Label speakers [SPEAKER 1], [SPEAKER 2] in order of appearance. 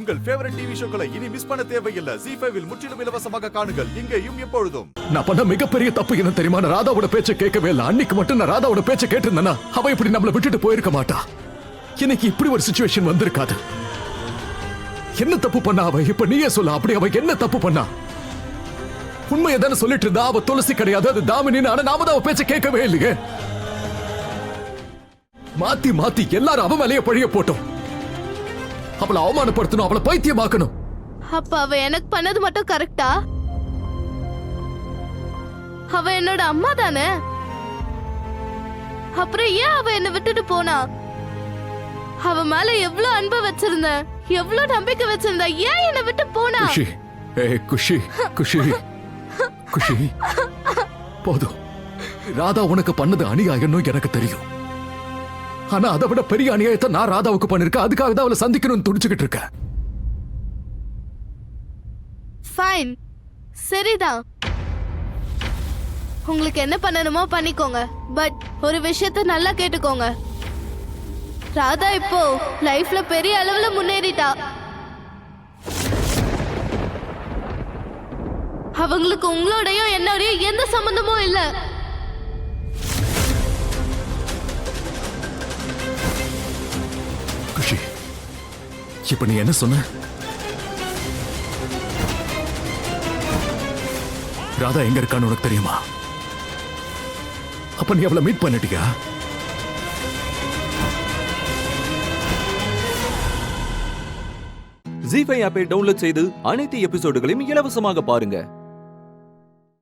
[SPEAKER 1] உங்கள் favourite TV ஷோக்களை இனி miss பண்ண தேவையில்லை. ZEE5 இல் முற்றிலும் இலவசமாக காணுங்கள். இங்கேயும் எப்பொழுதும்.
[SPEAKER 2] நான் பண்ண மிகப்பெரிய தப்பு என்ன தெரியுமா? நான் ராதாவோட பேச்சை கேட்கவே இல்லை. அன்னைக்கு மட்டும் நான் ராதாவோட பேச்சை கேட்டிருந்தேன்னா அவ இப்படி நம்மளை விட்டுட்டு போயிருக்க மாட்டா. இன்னைக்கு இப்படி ஒரு சிச்சுவேஷன் வந்திருக்காது. என்ன தப்பு பண்ணா அவ? இப்ப நீயே சொல்ல, அப்படி அவ என்ன தப்பு பண்ணா? உண்மையை தானே சொல்லிட்டு இருந்தா. அவ துளசி கிடையாது, அது தாமினின்னு. ஆனா நாம தான் அவ பேச்சை கேட்கவே இல்லையே. மாத்தி மாத்தி எல்லாரும் அவ மேலேயே பழிய போட்டோம். அவளை அவமானப்படுத்தணும், அவளை பைத்தியமாக்கணும்.
[SPEAKER 3] அப்ப அவ எனக்கு பண்ணது மட்டும் கரெக்டா? அவ என்னோட அம்மா தானே. அப்புறம் ஏன் அவ என்ன விட்டுட்டு போனா? அவ மேல எவ்வளவு அன்பு வச்சிருந்த, எவ்வளவு நம்பிக்கை வச்சிருந்த, ஏன் என்ன விட்டு போனா?
[SPEAKER 2] குஷி, குஷி, குஷி, குஷி, போதும். ராதா உனக்கு பண்ணது அநியாயம்னு எனக்கு தெரியும். ஆனா அதை விட பெரிய அநியாயத்தை நான் ராதாவுக்கு பண்ணிருக்கேன். அதுக்காக தான் அவளை சந்திக்கணும்னு துடிச்சுக்கிட்டு இருக்கேன்.
[SPEAKER 3] ஃபைன், சரிதான். உங்களுக்கு என்ன பண்ணணுமோ பண்ணிக்கோங்க. பட் ஒரு விஷயத்த நல்லா கேட்டுக்கோங்க. ராதா இப்போ லைஃப்ல பெரிய அளவுல முன்னேறிட்டா. அவங்களுக்கு உங்களோடயும் என்னோடயும் எந்த சம்பந்தமும் இல்ல.
[SPEAKER 2] குஷி, இப்ப நீ என்ன சொன்ன? ராதா எங்க இருக்கான்னு உனக்கு தெரியுமா? அப்ப நீ அவளை மீட் பண்ணிட்டியா?
[SPEAKER 4] ZEE5 ஆப்பை டவுன்லோட் செய்து அனைத்து எபிசோடுகளையும் இலவசமாக பாருங்க.